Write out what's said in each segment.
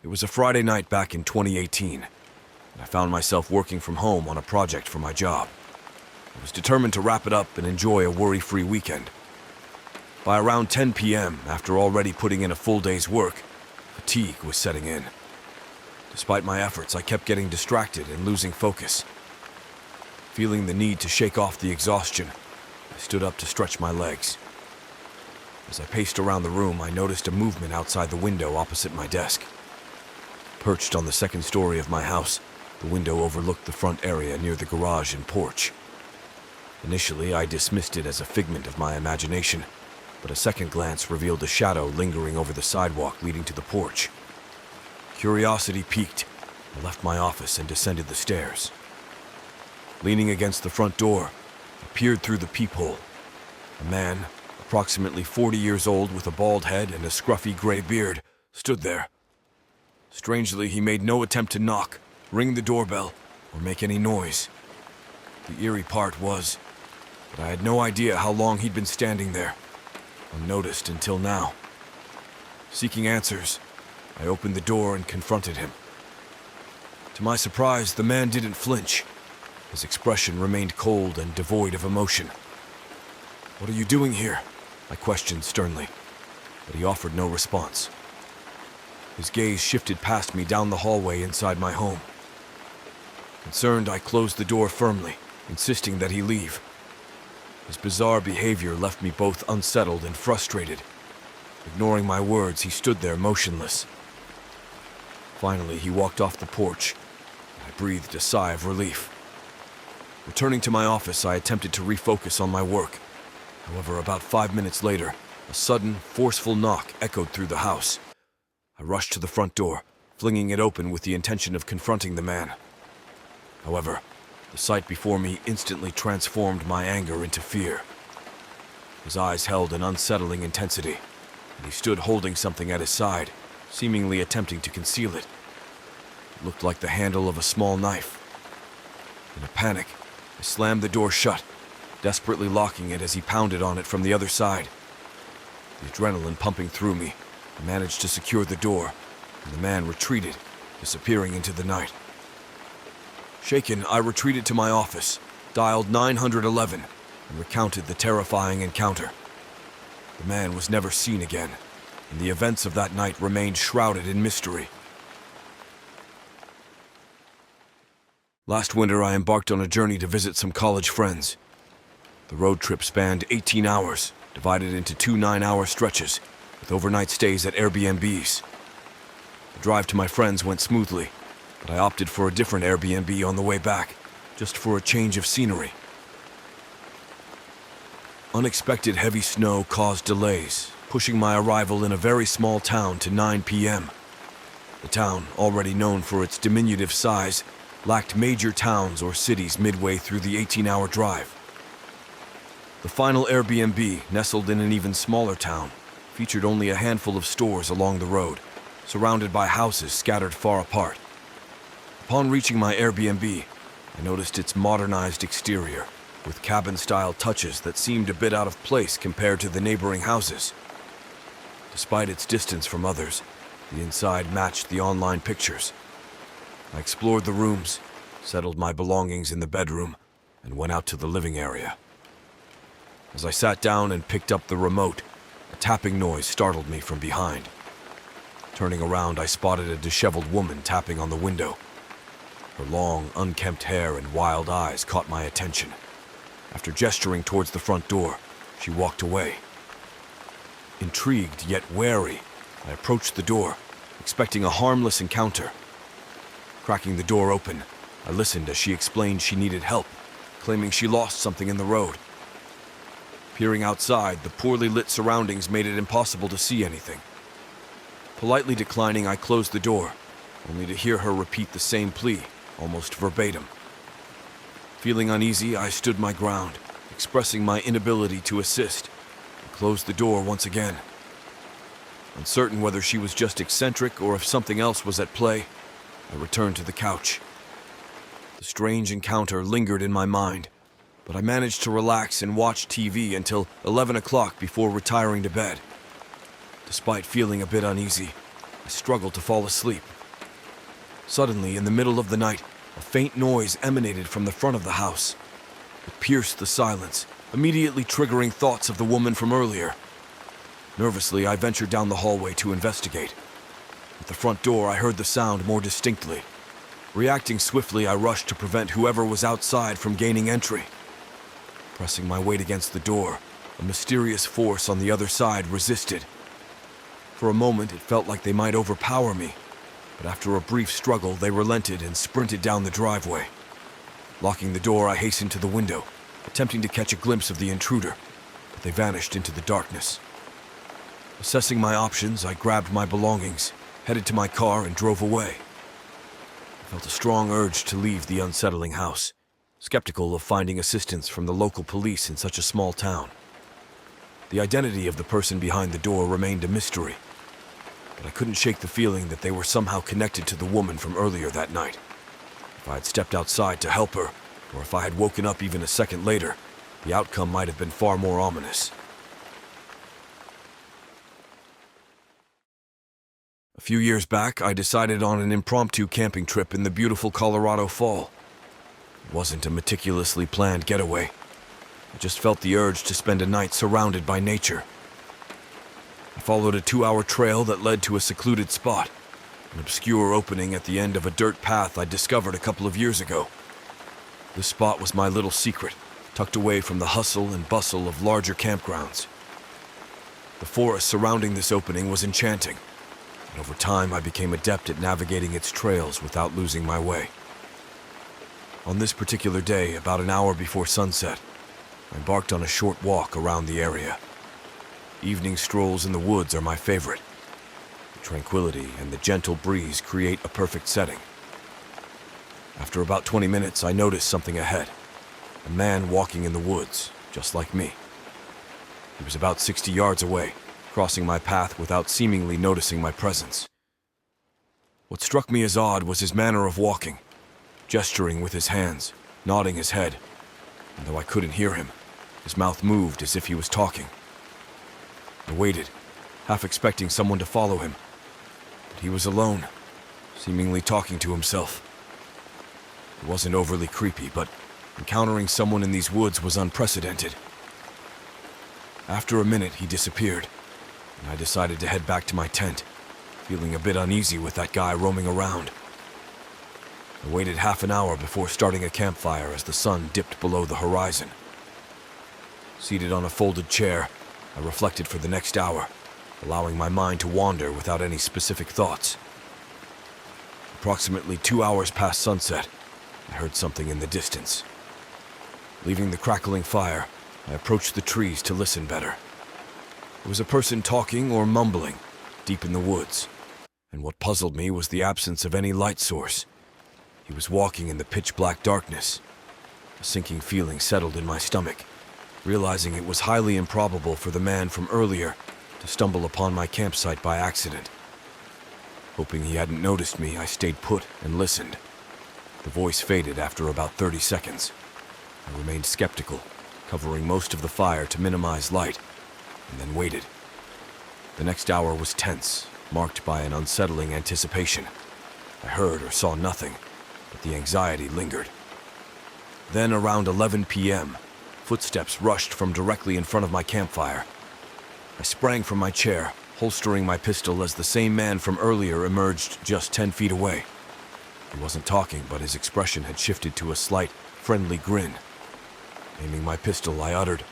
It was a Friday night back in 2018, and I found myself working from home on a project for my job. I was determined to wrap it up and enjoy a worry-free weekend. By around 10 p.m., after already putting in a full day's work, fatigue was setting in. Despite my efforts, I kept getting distracted and losing focus. Feeling the need to shake off the exhaustion, I stood up to stretch my legs. As I paced around the room, I noticed a movement outside the window opposite my desk. Perched on the second story of my house, the window overlooked the front area near the garage and porch. Initially, I dismissed it as a figment of my imagination, but a second glance revealed a shadow lingering over the sidewalk leading to the porch. Curiosity piqued. I left my office and descended the stairs. Leaning against the front door, I peered through the peephole. A man, approximately 40 years old with a bald head and a scruffy gray beard, stood there. Strangely, he made no attempt to knock, ring the doorbell, or make any noise. The eerie part was that I had no idea how long he'd been standing there, unnoticed until now. Seeking answers, I opened the door and confronted him. To my surprise, the man didn't flinch. His expression remained cold and devoid of emotion. "What are you doing here?" I questioned sternly, but he offered no response. His gaze shifted past me down the hallway inside my home. Concerned, I closed the door firmly, insisting that he leave. His bizarre behavior left me both unsettled and frustrated. Ignoring my words, he stood there motionless. Finally, he walked off the porch, and I breathed a sigh of relief. Returning to my office, I attempted to refocus on my work. However, about 5 minutes later, a sudden, forceful knock echoed through the house. I rushed to the front door, flinging it open with the intention of confronting the man. However, the sight before me instantly transformed my anger into fear. His eyes held an unsettling intensity, and he stood holding something at his side, seemingly attempting to conceal it. It looked like the handle of a small knife. In a panic, I slammed the door shut, desperately locking it as he pounded on it from the other side. The adrenaline pumping through me, I managed to secure the door, and the man retreated, disappearing into the night. Shaken, I retreated to my office, dialed 911, and recounted the terrifying encounter. The man was never seen again, and the events of that night remained shrouded in mystery. Last winter, I embarked on a journey to visit some college friends. The road trip spanned 18 hours, divided into 2 9-hour stretches, with overnight stays at Airbnbs. The drive to my friends went smoothly, but I opted for a different Airbnb on the way back, just for a change of scenery. Unexpected heavy snow caused delays, pushing my arrival in a very small town to 9 p.m. The town, already known for its diminutive size, lacked major towns or cities midway through the 18-hour drive. The final Airbnb, nestled in an even smaller town, featured only a handful of stores along the road, surrounded by houses scattered far apart. Upon reaching my Airbnb, I noticed its modernized exterior, with cabin-style touches that seemed a bit out of place compared to the neighboring houses. Despite its distance from others, the inside matched the online pictures. I explored the rooms, settled my belongings in the bedroom, and went out to the living area. As I sat down and picked up the remote, a tapping noise startled me from behind. Turning around, I spotted a disheveled woman tapping on the window. Her long, unkempt hair and wild eyes caught my attention. After gesturing towards the front door, she walked away. Intrigued yet wary, I approached the door, expecting a harmless encounter. Cracking the door open, I listened as she explained she needed help, claiming she lost something in the road. Peering outside, the poorly lit surroundings made it impossible to see anything. Politely declining, I closed the door, only to hear her repeat the same plea, almost verbatim. Feeling uneasy, I stood my ground, expressing my inability to assist, and closed the door once again. Uncertain whether she was just eccentric or if something else was at play, I returned to the couch. The strange encounter lingered in my mind, but I managed to relax and watch TV until 11 o'clock before retiring to bed. Despite feeling a bit uneasy, I struggled to fall asleep. Suddenly, in the middle of the night, a faint noise emanated from the front of the house. It pierced the silence, immediately triggering thoughts of the woman from earlier. Nervously, I ventured down the hallway to investigate. At the front door, I heard the sound more distinctly. Reacting swiftly, I rushed to prevent whoever was outside from gaining entry. Pressing my weight against the door, a mysterious force on the other side resisted. For a moment, it felt like they might overpower me, but after a brief struggle, they relented and sprinted down the driveway. Locking the door, I hastened to the window, attempting to catch a glimpse of the intruder, but they vanished into the darkness. Assessing my options, I grabbed my belongings, headed to my car, and drove away. I felt a strong urge to leave the unsettling house, skeptical of finding assistance from the local police in such a small town. The identity of the person behind the door remained a mystery, but I couldn't shake the feeling that they were somehow connected to the woman from earlier that night. If I had stepped outside to help her, or if I had woken up even a second later, the outcome might have been far more ominous. A few years back, I decided on an impromptu camping trip in the beautiful Colorado fall. It wasn't a meticulously planned getaway. I just felt the urge to spend a night surrounded by nature. I followed a 2-hour trail that led to a secluded spot, an obscure opening at the end of a dirt path I discovered a couple of years ago. This spot was my little secret, tucked away from the hustle and bustle of larger campgrounds. The forest surrounding this opening was enchanting, and over time I became adept at navigating its trails without losing my way. On this particular day, about an hour before sunset, I embarked on a short walk around the area. Evening strolls in the woods are my favorite. The tranquility and the gentle breeze create a perfect setting. After about 20 minutes, I noticed something ahead. A man walking in the woods, just like me. He was about 60 yards away, crossing my path without seemingly noticing my presence. What struck me as odd was his manner of walking, gesturing with his hands, nodding his head. And though I couldn't hear him, his mouth moved as if he was talking. I waited, half expecting someone to follow him, but he was alone, seemingly talking to himself. It wasn't overly creepy, but encountering someone in these woods was unprecedented. After a minute, he disappeared, and I decided to head back to my tent, feeling a bit uneasy with that guy roaming around. I waited half an hour before starting a campfire as the sun dipped below the horizon. Seated on a folded chair, I reflected for the next hour, allowing my mind to wander without any specific thoughts. Approximately 2 hours past sunset, I heard something in the distance. Leaving the crackling fire, I approached the trees to listen better. It was a person talking or mumbling, deep in the woods, and what puzzled me was the absence of any light source. He was walking in the pitch-black darkness. A sinking feeling settled in my stomach, realizing it was highly improbable for the man from earlier to stumble upon my campsite by accident. Hoping he hadn't noticed me, I stayed put and listened. The voice faded after about 30 seconds. I remained skeptical, covering most of the fire to minimize light, and then waited. The next hour was tense, marked by an unsettling anticipation. I heard or saw nothing, but the anxiety lingered. Then around 11 p.m., footsteps rushed from directly in front of my campfire. I sprang from my chair, holstering my pistol as the same man from earlier emerged just 10 feet away. He wasn't talking, but his expression had shifted to a slight, friendly grin. Aiming my pistol, I uttered,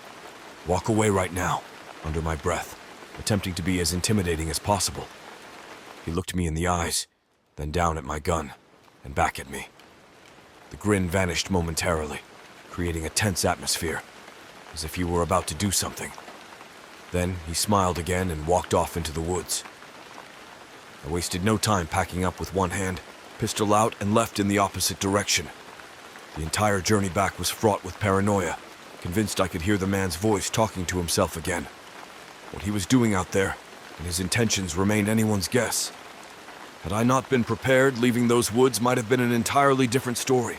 "Walk away right now," under my breath, attempting to be as intimidating as possible. He looked me in the eyes, then down at my gun, and back at me. The grin vanished momentarily, creating a tense atmosphere, as if he were about to do something. Then he smiled again and walked off into the woods. I wasted no time packing up with one hand, pistol out, and left in the opposite direction. The entire journey back was fraught with paranoia, convinced I could hear the man's voice talking to himself again. What he was doing out there, and his intentions remained anyone's guess. Had I not been prepared, leaving those woods might have been an entirely different story.